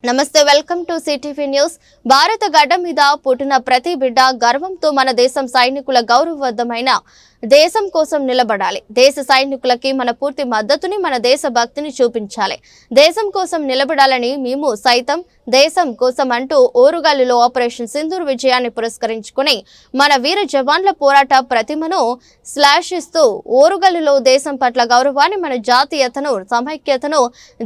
నమస్తే welcome to CTV news. భారత గడ్డ మీద పుట్టిన ప్రతి బిడ్డ గర్వంతో మన దేశం సైనికుల గౌరవవంతమైన దేశం కోసం నిలబడాలి। దేశ సైనికులకి మన పూర్తి మద్దతుని మన దేశ భక్తిని చూపించాలి। దేశం కోసం నిలబడాలని మేము సైతం దేశం కోసం అంటూ ఓరుగల్లులో ఆపరేషన్ సింధూర్ విజయాన్ని పురస్కరించుకుని మన వీర జవాన్ల పోరాట ప్రతిమను శ్లాఘిస్తూ ఓరుగల్లులో దేశం పట్ల గౌరవాన్ని మన జాతీయతను సమైక్యతను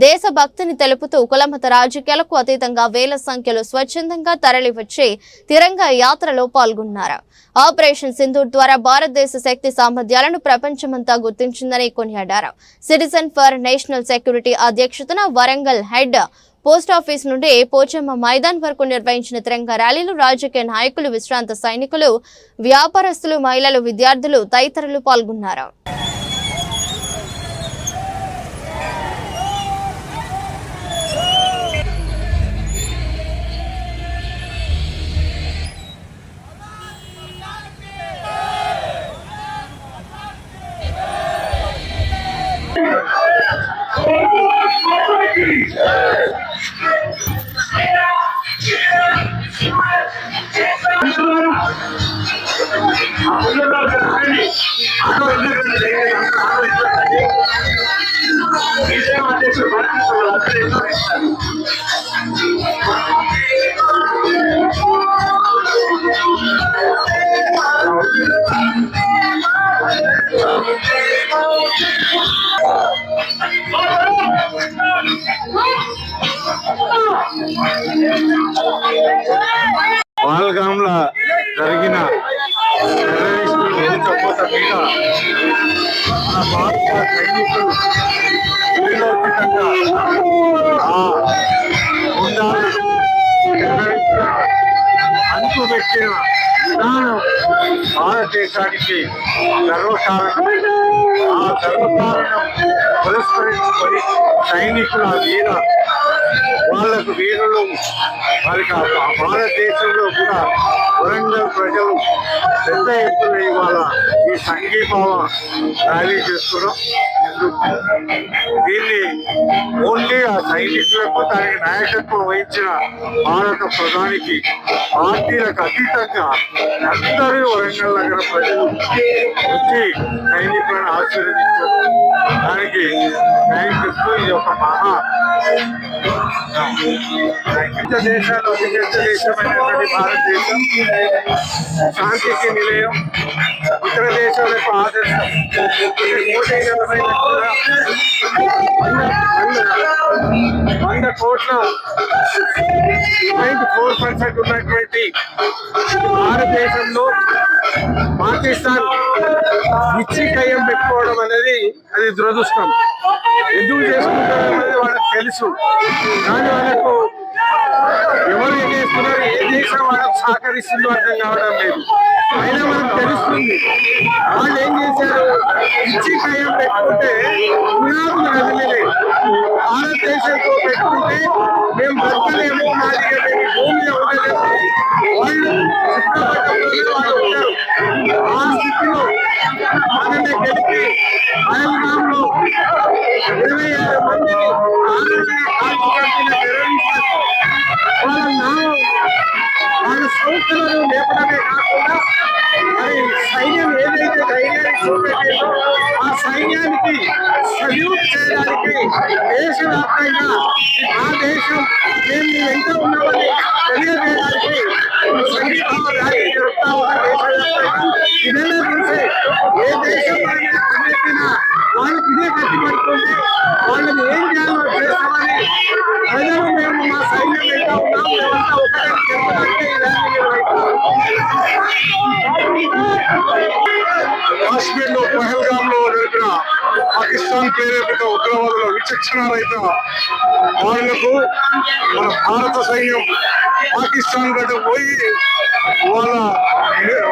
దేశ భక్తిని తెలుపుతూ కులమత రాజకీయాలకు అతీతంగా వేల సంఖ్యలో స్వచ్ఛందంగా తరలివచ్చి తిరంగా యాత్రలో పాల్గొన్నారు। ఆపరేషన్ సింధూర్ ద్వారా భారతదేశ శక్తి సామర్థ్యాలను ప్రపంచమంతా గుర్తించిందని కొనియాడారు। సిటిజన్ ఫర్ నేషనల్ సెక్యూరిటీ అధ్యక్షతన వరంగల్ హెడ్ పోస్ట్ ఆఫీస్ నుండి పోచమ్మ మైదాన్ వరకు నిర్వహించిన తిరంగా ర్యాలీలో రాజకీయ నాయకులు, విశ్రాంత సైనికులు, వ్యాపారస్తులు, మహిళలు, విద్యార్థులు తదితరులు పాల్గొన్నారు। పాల్గాంలో జరిగిన ఉచ్చపోత మీద మన భారత సైనికులు అంటుపెట్టిన విధానం భారతదేశానికి గర్వకారణం। ఆ గర్వకారణం పురస్కరించుకొని సైనికుల వీర వాళ్లకు వీరులు వారికి భారతదేశంలో కూడా వరంగల్ ప్రజలు పెద్ద ఎత్తున ఇవాళ ఈ సంఘీభావ ర్యాలీ చేస్తున్నాం। దీన్ని ఓన్లీ ఆ సైనికులకు దానికి నాయకత్వం వహించిన భారత ప్రధానికి పార్టీలకు అతీతంగా అందరూ వరంగల్ నగర ప్రజలు వచ్చి సైనికులను ఆశీర్వదించారు। దానికి సైనికులకు ఇది ఒక మహా దేశాలు పెద్ద దేశమైనటువంటి భారతదేశం శాంతికి నిలయం, ఇతర దేశాలకు ఆదర్శం। 100 కోట్ల 4% ఉన్నటువంటి భారతదేశంలో పాకిస్తాన్ ఇచ్చి కయ్యం పెట్టుకోవడం అనేది అది దురదృష్టం। ఎందుకు చేసుకుంటారు అనేది వాళ్ళకి తెలుసు, కానీ వాళ్ళకు ఎవరు ఏం చేస్తున్నారు, ఏ దేశం వాళ్ళకు సహకరిస్తుందో అర్థం కావడం లేదు। అయినా మనకు తెలుస్తుంది వాళ్ళు ఏం చేశారు, ఇచ్చి కయ్యం పెట్టుకుంటే పునాదులు కదలలేదు। భారతదేశంతో పెట్టుకుంటే మేము బతకలేము, మాది భూమిలో ఉండలేము, వాళ్ళు చిత్రపటంలోనే వాళ్ళు ఉంటారు। ఆ స్థితిలో మనల్ని గెలిపి పహల్గాంలో 26 మందిని వాళ్ళ సంస్థలను లేపడమే కాకుండా మరి సైన్యం ఏదైతే ధైర్యాన్ని చూపెట్టిందో ఆ సైన్యానికి సల్యూట్ చేయడానికి దేశవ్యాప్తంగా ఆ దేశం మేము ఎంత ఉన్నామని తెలియజేయడానికి సంఘీభావ ర్యాలీ జరుపుతా ఉన్న దేశవ్యాప్తంగా ఇదైనా చూసే ఏ దేశం కన్నెత్తినా వాళ్ళకి ఇదే కట్టిపడుతుంది, వాళ్ళని ఏం చేయాలో చేస్తామని ప్రజలు మేము మా సైన్యం ఎంత ఉన్నాం మేమంతా ఒకటే చెప్పడానికి కాశ్మీర్ లో పహల్గామ్ లో జరిపిన పాకిస్తాన్ ప్రేరేపిత ఉగ్రవాదుల విచక్షణ రహిత దాడులకు మన భారత సైన్యం పాకిస్తాన్ గడ్డ పోయి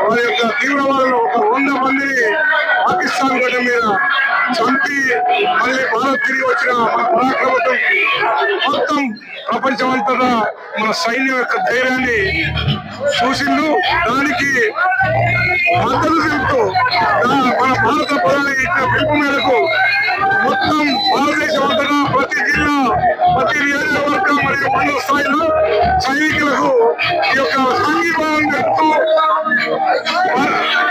వారి యొక్క తీవ్రవాదులు ఒక 100 మందిని పాకిస్తాన్ గడ్డ మీద చంపి మళ్ళీ భారత్ తిరిగి వచ్చిన మన పరాక్రమం మొత్తం ప్రపంచమంతటా మన సైన్యం యొక్క ధైర్యాన్ని చూసిండు. దానికి మద్దతు తెలుపుతూ మన భారత ప్రధాని ఇచ్చిన పిలుపు మేరకు మొత్తం భారతదేశం అంతటా ప్రతి జిల్లా, ప్రతి నియోజకవర్గం మరియు మండల స్థాయిలో సైనికులకు ఈ యొక్క సంఘీభావం చెప్తూ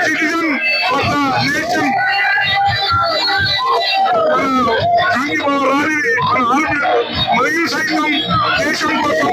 సిటిజన్ ఫర్ ద నేషన్ సంఘీభావ ర్యాలీ మన ఆర్మీ మరియు సైన్యం దేశం కోసం